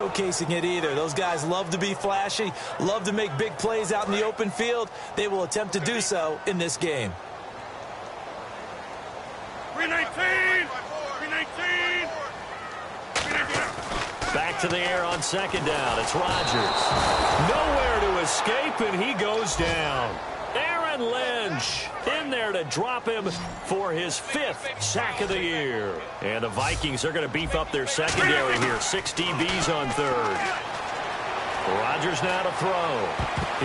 showcasing it either. Those guys love to be flashy, love to make big plays out in the open field. They will attempt to do so in this game. 319! 319! Back to the air on second down. It's Rodgers. Nowhere to escape, and he goes down. Aaron Lynch in there to drop him for his 5th sack of the year. And the Vikings are going to beef up their secondary here. 6 DBs on third. Rodgers now to throw.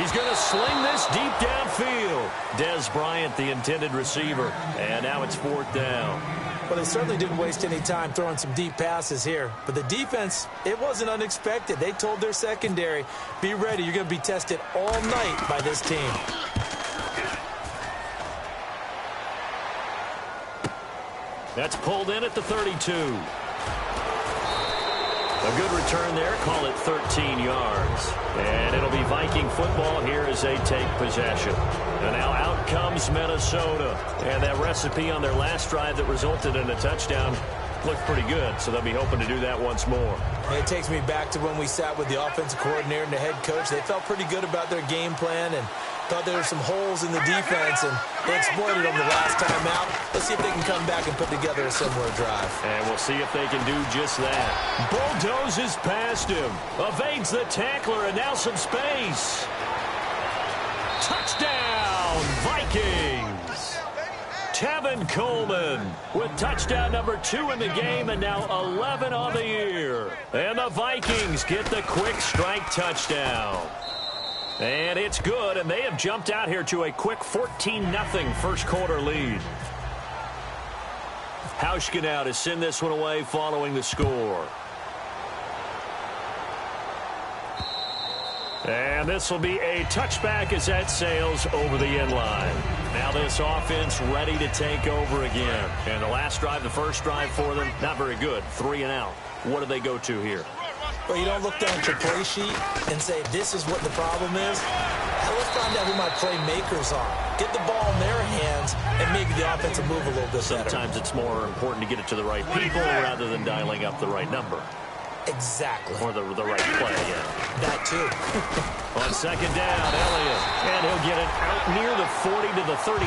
He's going to sling this deep downfield. Dez Bryant, the intended receiver. And now it's 4th down. Well, they certainly didn't waste any time throwing some deep passes here. But the defense, it wasn't unexpected. They told their secondary, be ready. You're going to be tested all night by this team. That's pulled in at the 32. A good return there. Call it 13 yards. And it'll be Viking football here as they take possession. And now out comes Minnesota. And that recipe on their last drive that resulted in a touchdown looked pretty good. So they'll be hoping to do that once more. It takes me back to when we sat with the offensive coordinator and the head coach. They felt pretty good about their game plan and thought there were some holes in the defense, and they exploited them the last time out. Let's see if they can come back and put together a similar drive. And we'll see if they can do just that. Bulldozes past him, evades the tackler, and now some space. Touchdown, Vikings! Tevin Coleman with touchdown number 2 in the game, and now 11 on the year. And the Vikings get the quick strike touchdown. And it's good, and they have jumped out here to a quick 14-0 first quarter lead. Hauschka now to send this one away following the score. And this will be a touchback as that sails over the end line. Now this offense ready to take over again. And the last drive, the first drive for them, not very good. 3 and out. What do they go to here? Well, you don't look down at your play sheet and say, this is what the problem is. Now let's find out who my playmakers are. Get the ball in their hands and maybe the offense will move a little bit better. Sometimes it's more important to get it to the right people rather than dialing up the right number. Exactly. Or the right play, yeah. That too. On second down, Elliott. And he'll get it out near the 40 to the 39.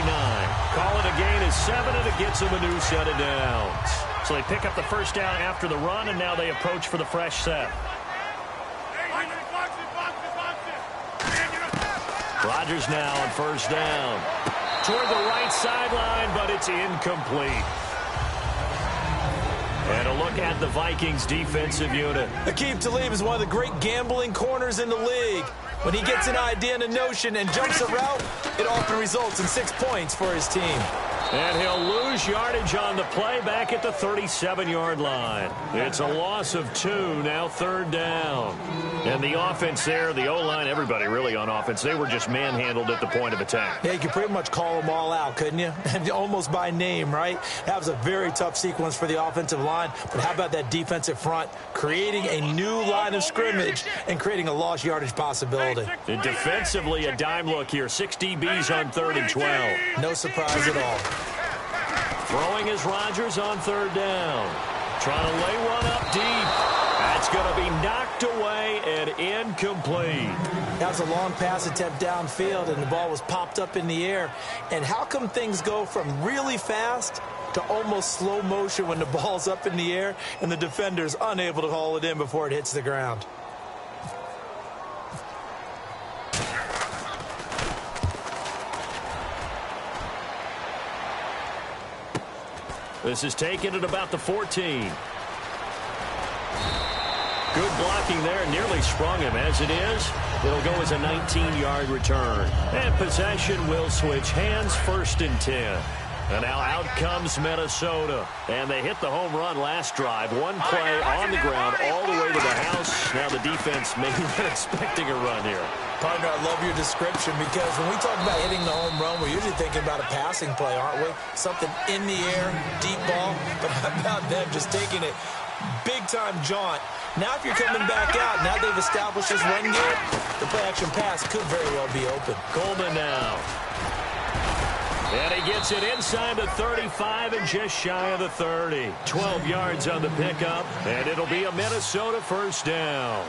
Call it a gain of 7, and it gets him a new set of downs. So they pick up the first down after the run, and now they approach for the fresh set. Rodgers now on first down. Toward the right sideline, but it's incomplete. And a look at the Vikings defensive unit. Aqib Talib is one of the great gambling corners in the league. When he gets an idea and a notion and jumps a route, it often results in 6 points for his team. And he'll lose yardage on the play back at the 37-yard line. It's a loss of 2, now third down. And the offense there, the O-line, everybody really on offense, they were just manhandled at the point of attack. Yeah, you could pretty much call them all out, couldn't you? Almost by name, right? That was a very tough sequence for the offensive line. But how about that defensive front creating a new line of scrimmage and creating a lost yardage possibility? And defensively, a dime look here. 6 DBs on 3rd and 12. No surprise at all. Throwing is Rodgers on third down. Trying to lay one up deep. That's going to be knocked away and incomplete. That was a long pass attempt downfield, and the ball was popped up in the air. And how come things go from really fast to almost slow motion when the ball's up in the air and the defender's unable to haul it in before it hits the ground? This is taken at about the 14. Good blocking there, nearly sprung him. As it is, it'll go as a 19-yard return. And possession will switch hands, 1st and 10. And now out comes Minnesota. And they hit the home run last drive. One play on the ground all the way to the house. Now the defense maybe not expecting a run here. Partner, I love your description because when we talk about hitting the home run, we're usually thinking about a passing play, aren't we? Something in the air, deep ball. But how about them just taking it big-time jaunt? Now if you're coming back out, now they've established this run game, the play-action pass could very well be open. Coleman now. And he gets it inside the 35 and just shy of the 30. 12 yards on the pickup, and it'll be a Minnesota first down.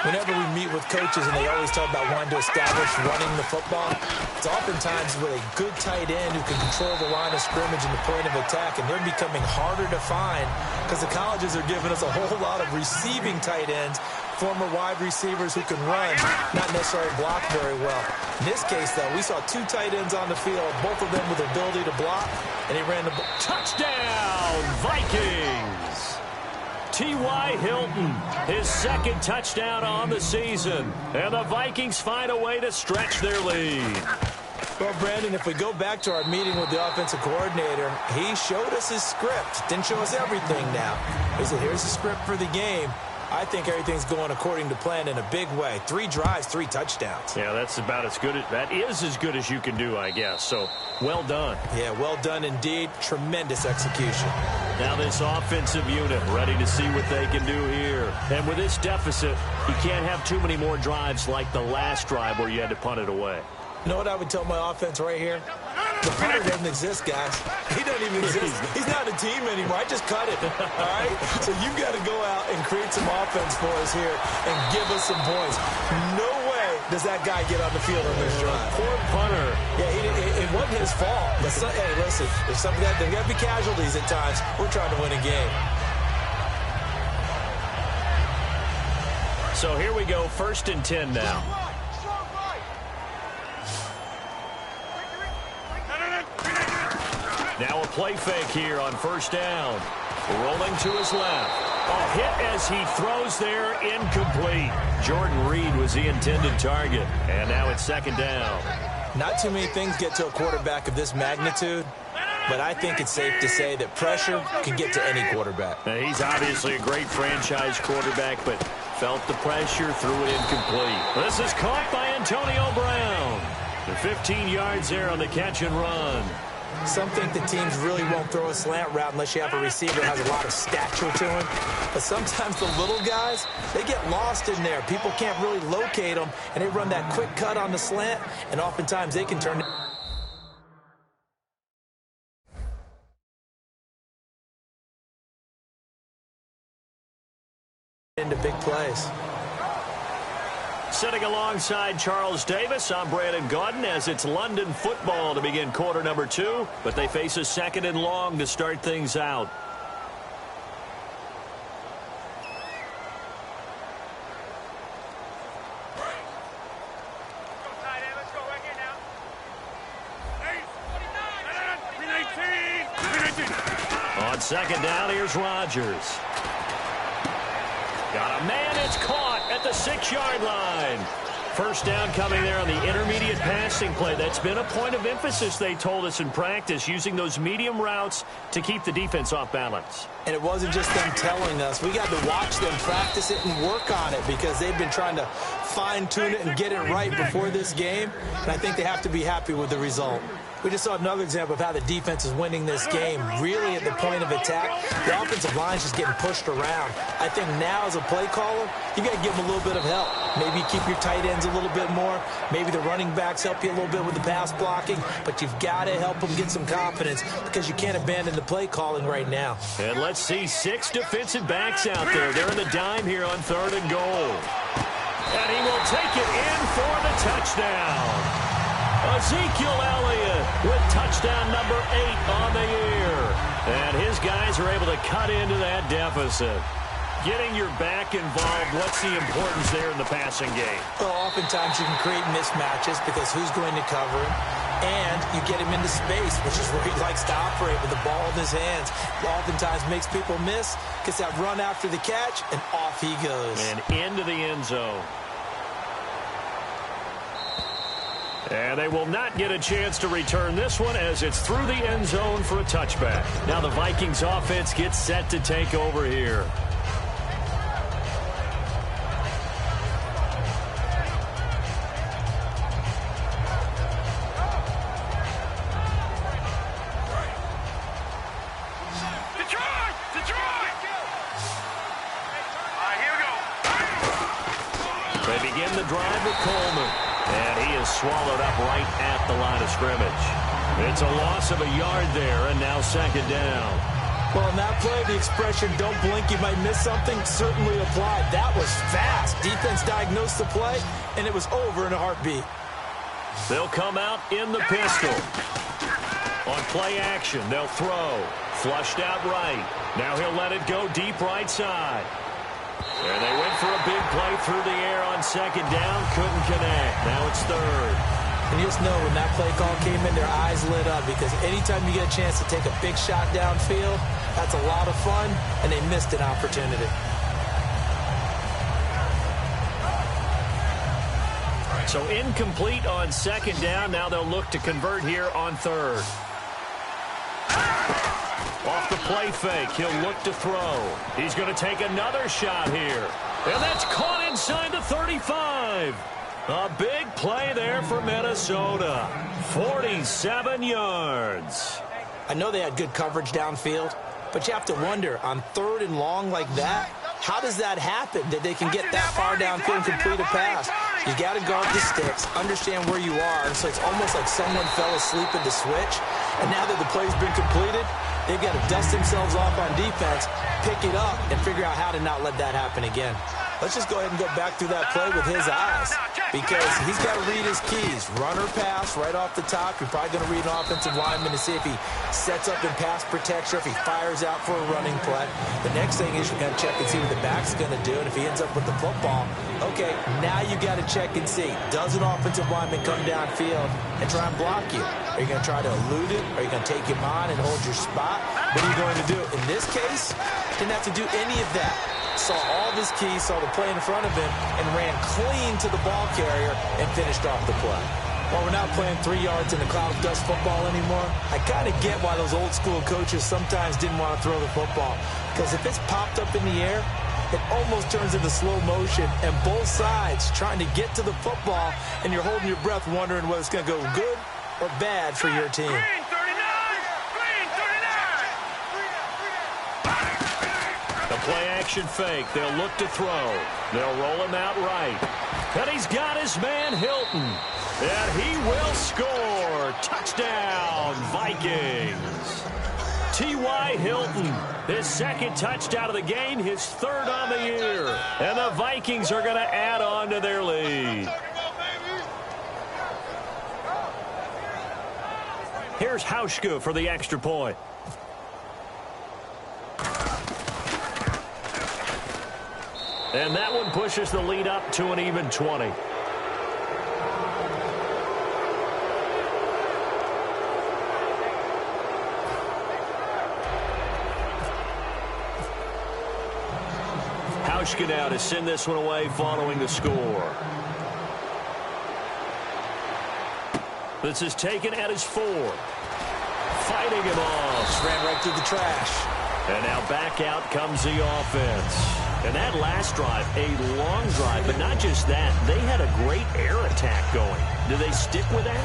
Whenever we meet with coaches and they always talk about wanting to establish running the football, it's oftentimes with a good tight end who can control the line of scrimmage and the point of attack, and they're becoming harder to find because the colleges are giving us a whole lot of receiving tight ends, former wide receivers who can run, not necessarily block very well. In this case, though, we saw two tight ends on the field, both of them with the ability to block, and he ran the ball. Touchdown, Vikings! T.Y. Hilton, his second touchdown on the season. And the Vikings find a way to stretch their lead. Well, Brandon, if we go back to our meeting with the offensive coordinator, he showed us his script. Didn't show us everything now. He said, here's the script for the game. I think everything's going according to plan in a big way. 3 drives, 3 touchdowns. Yeah, that's about as good. That is as good as you can do, I guess. So, well done. Yeah, well done indeed. Tremendous execution. Now this offensive unit ready to see what they can do here. And with this deficit, you can't have too many more drives like the last drive where you had to punt it away. You know what I would tell my offense right here? The punter doesn't exist, guys. He doesn't even exist. He's not a team anymore. I just cut it, all right? So you've got to go out and create some offense for us here and give us some points. No way does that guy get on the field on this drive. Poor punter. Yeah, it wasn't his fault. But hey, listen, there's got to be casualties at times. We're trying to win a game. So here we go, 1st and 10 now. Now a play fake here on 1st down. Rolling to his left. A hit as he throws there, incomplete. Jordan Reed was the intended target. And now it's 2nd down. Not too many things get to a quarterback of this magnitude, but I think it's safe to say that pressure can get to any quarterback. Now, he's obviously a great franchise quarterback, but felt the pressure, threw it incomplete. This is caught by Antonio Brown. The 15 yards there on the catch and run. Some think the teams really won't throw a slant route unless you have a receiver that has a lot of stature to him. But sometimes the little guys, they get lost in there. People can't really locate them, and they run that quick cut on the slant, and oftentimes they can turn it into big plays. Sitting alongside Charles Davis, I'm Brandon Gaudin as it's London football to begin quarter number 2, but they face a 2nd and long to start things out. On 2nd down, here's Rodgers. Got a man, it's caught at the 6-yard line. 1st down coming there on the intermediate passing play. That's been a point of emphasis, they told us in practice, using those medium routes to keep the defense off balance. And it wasn't just them telling us. We got to watch them practice it and work on it because they've been trying to fine-tune it and get it right before this game. And I think they have to be happy with the result. We just saw another example of how the defense is winning this game. Really at the point of attack, the offensive line's just getting pushed around. I think now as a play caller, you got to give them a little bit of help. Maybe you keep your tight ends a little bit more. Maybe the running backs help you a little bit with the pass blocking. But you've got to help them get some confidence because you can't abandon the play calling right now. And let's see 6 defensive backs out there. They're in the dime here on 3rd and goal. And he will take it in for the touchdown. Ezekiel Elliott with touchdown number 8 on the year. And his guys are able to cut into that deficit. Getting your back involved, what's the importance there in the passing game? Well, oftentimes you can create mismatches because who's going to cover him? And you get him into space, which is where he likes to operate with the ball in his hands. Oftentimes makes people miss, gets that run after the catch, and off he goes. And into the end zone. And they will not get a chance to return this one as it's through the end zone for a touchback. Now the Vikings offense gets set to take over here. They begin the drive with Coleman. And he is swallowed up right at the line of scrimmage. It's a loss of a yard there, and now second down. Well, in that play, the expression, don't blink, you might miss something, certainly applied. That was fast. Defense diagnosed the play, and it was over in a heartbeat. They'll come out in the pistol. On play action, they'll throw. Flushed out right. Now he'll let it go deep right side. And they went for a big play through the air on second down. Couldn't connect. Now it's third. And you just know when that play call came in, their eyes lit up because anytime you get a chance to take a big shot downfield, that's a lot of fun, and they missed an opportunity. So incomplete on second down. Now they'll look to convert here on third. Off the play fake, he'll look to throw. He's going to take another shot here. And that's caught inside the 35. A big play there for Minnesota. 47 yards. I know they had good coverage downfield, but you have to wonder, on third and long like that, how does that happen that they can get that far downfield and complete a pass? You got to guard the sticks, understand where you are, and so it's almost like someone fell asleep at the switch, and now that the play's been completed, they've got to dust themselves off on defense, pick it up, and figure out how to not let that happen again. Let's just go ahead and go back through that play with his eyes because he's got to read his keys. Run or pass right off the top. You're probably going to read an offensive lineman to see if he sets up in pass protection or if he fires out for a running play. The next thing is you're going to check and see what the back's going to do, and if he ends up with the football, okay, now you got to check and see. Does an offensive lineman come downfield and try and block you? Are you going to try to elude it? Are you going to take him on and hold your spot? What are you going to do? In this case, didn't have to do any of that. Saw all of his keys, saw the play in front of him, and ran clean to the ball carrier and finished off the play. While we're not playing 3 yards in a cloud of dust football anymore, I kind of get why those old-school coaches sometimes didn't want to throw the football. Because if it's popped up in the air, it almost turns into slow motion, and both sides trying to get to the football, and you're holding your breath wondering whether it's going to go good or bad for your team. Play-action fake. They'll look to throw. They'll roll him out right. And he's got his man Hilton. And he will score. Touchdown, Vikings. T.Y. Hilton, his second touchdown of the game, his third on the year. And the Vikings are going to add on to their lead. Here's Hauschka for the extra point. And that one pushes the lead up to an even 20. Hauschka now to send this one away following the score. This is taken at his 4. Fighting him off. Just ran right through the trash. And now back out comes the offense. And that last drive, a long drive, but not just that. They had a great air attack going. Do they stick with that?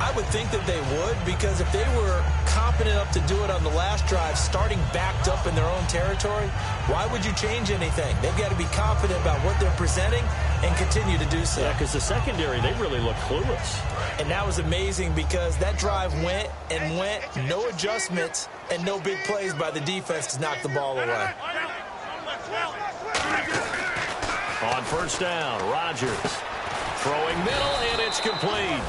I would think that they would, because if they were competent enough to do it on the last drive, starting backed up in their own territory, why would you change anything? They've got to be confident about what they're presenting and continue to do so. Yeah, because the secondary, they really look clueless. And that was amazing because that drive went and went, no adjustments and no big plays by the defense to knock the ball away. On first down, Rodgers throwing middle, and it's complete.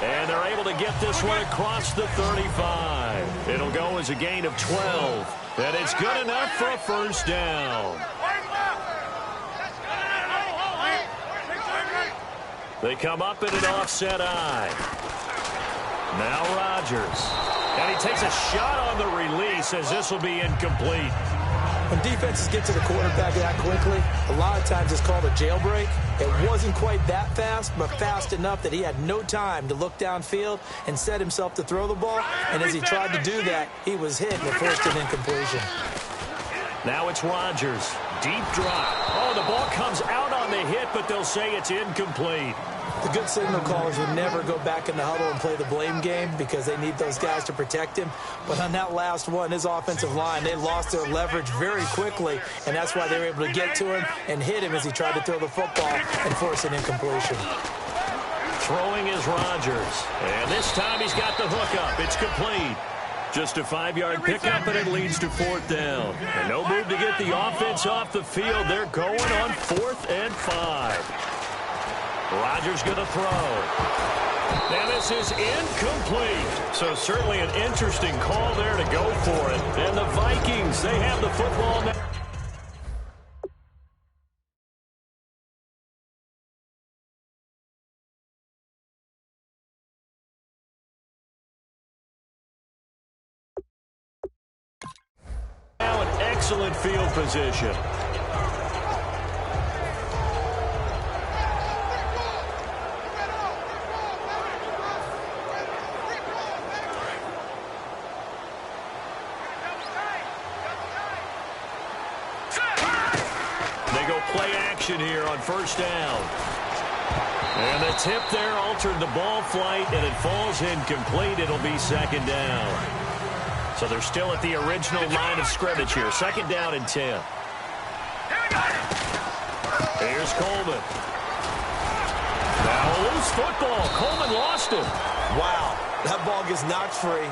And they're able to get this one across the 35. It'll go as a gain of 12. And it's good enough for a first down. They come up in an offset eye. Now Rodgers. And he takes a shot on the release as this will be incomplete. When defenses get to the quarterback that quickly, a lot of times it's called a jailbreak. It wasn't quite that fast, but fast enough that he had no time to look downfield and set himself to throw the ball. And as he tried to do that, he was hit and it forced an incompletion. Now it's Rodgers. Deep drop. Oh, the ball comes out on the hit, but they'll say it's incomplete. The good signal callers would never go back in the huddle and play the blame game because they need those guys to protect him. But on that last one, his offensive line, they lost their leverage very quickly, and that's why they were able to get to him and hit him as he tried to throw the football and force an incompletion. Throwing is Rodgers. And this time he's got the hook up. It's complete. Just a 5-yard pickup, and it leads to 4th down. And no move to get the offense off the field. They're going on 4th and 5. Rodgers going to throw. And this is incomplete. So certainly an interesting call there to go for it. And the Vikings, they have the football now. Now an excellent field position. They go play action here on 1st down. And the tip there altered the ball flight, and it falls incomplete. It'll be 2nd down. So they're still at the original line of scrimmage here. 2nd down and 10. Here's Coleman. Now a loose football. Coleman lost it. Wow, that ball gets knocked free,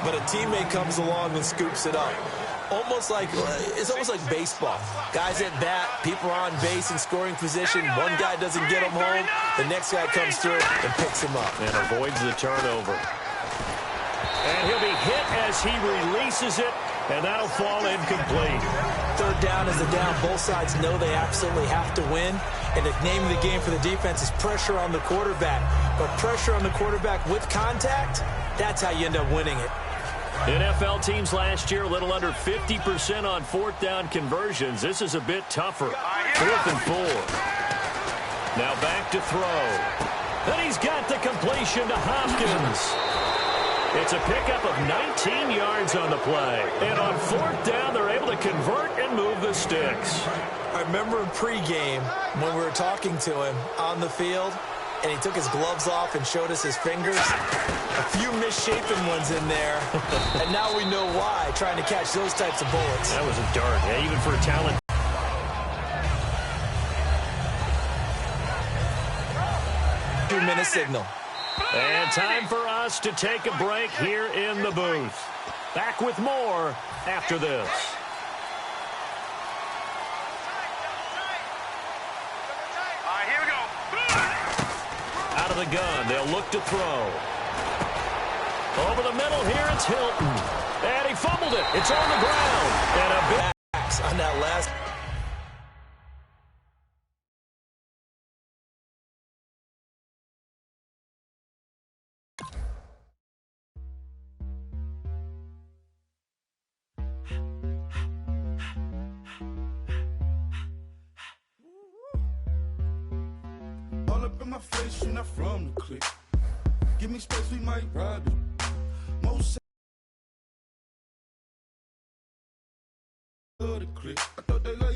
but a teammate comes along and scoops it up. It's almost like baseball. Guys at bat, people are on base in scoring position. One guy doesn't get him home. The next guy comes through and picks him up. And avoids the turnover. And he'll be hit as he releases it, and that'll fall incomplete. 3rd down is the down. Both sides know they absolutely have to win. And the name of the game for the defense is pressure on the quarterback. But pressure on the quarterback with contact, that's how you end up winning it. NFL teams last year a little under 50% on 4th down conversions. This is a bit tougher. 4th and 4. Now back to throw. And he's got the completion to Hopkins. It's a pickup of 19 yards on the play. And on 4th down, they're able to convert and move the sticks. I remember in pregame when we were talking to him on the field, and he took his gloves off and showed us his fingers. A few misshapen ones in there, and now we know why, trying to catch those types of bullets. That was a dart, yeah, even for a talent. 2-minute signal. And time for us to take a break here in the booth. Back with more after this. Out of the gun, they'll look to throw. Over the middle here, it's Hilton. And he fumbled it. It's on the ground. And a big backs on that last. All up in my face, you're not from the clique. Give me space, we might ride it. Most of the clique. I thought they like